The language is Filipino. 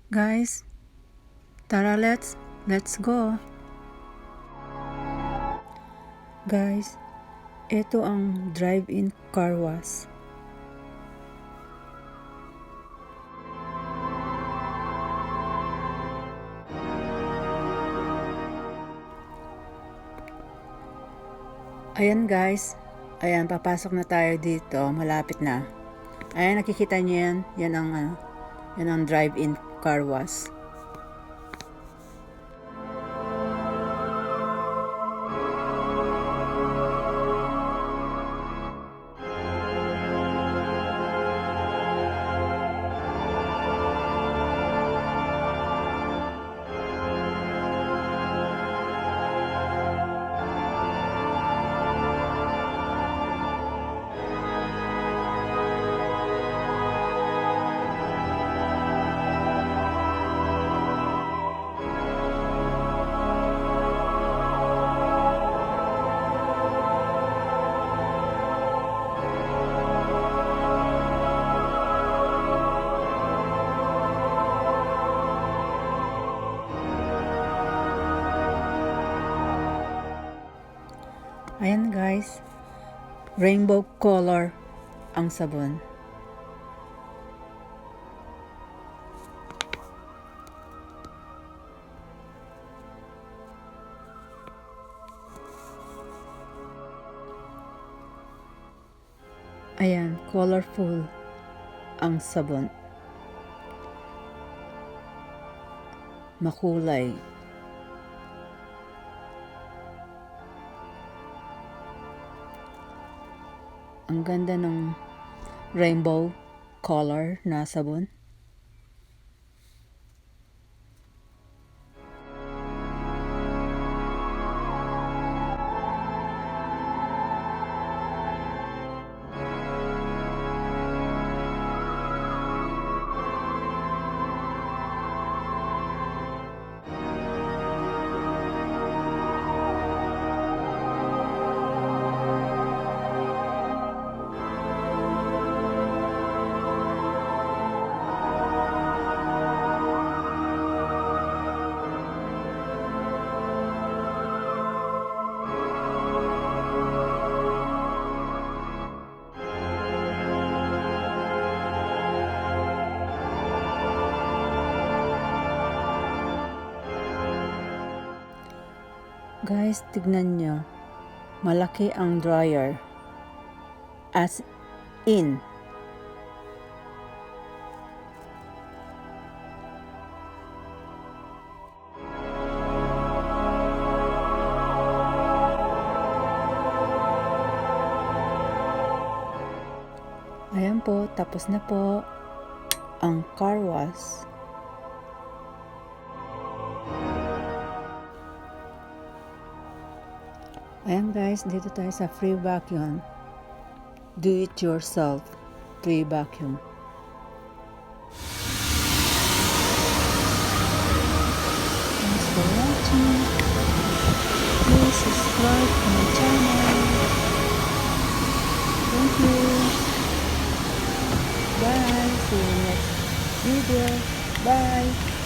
Guys, tara let's go. Guys, ito ang drive-in car wash. Ayan guys, ayan papasok na tayo dito, malapit na. Ayan nakikita niyo yan, yan ang drive-in car wash. Ayan guys, rainbow color ang sabon. Ayan, colorful ang sabon. Makulay. Ang ganda ng rainbow color na sabon. Guys, tignan nyo. Malaki ang dryer. As in. Ayan po, tapos na po ang car wash. Ayan guys, dito tayo sa free vacuum. Do it yourself. Free vacuum. Thanks for watching. Please subscribe to my channel. Thank you. Bye. See you next video. Bye.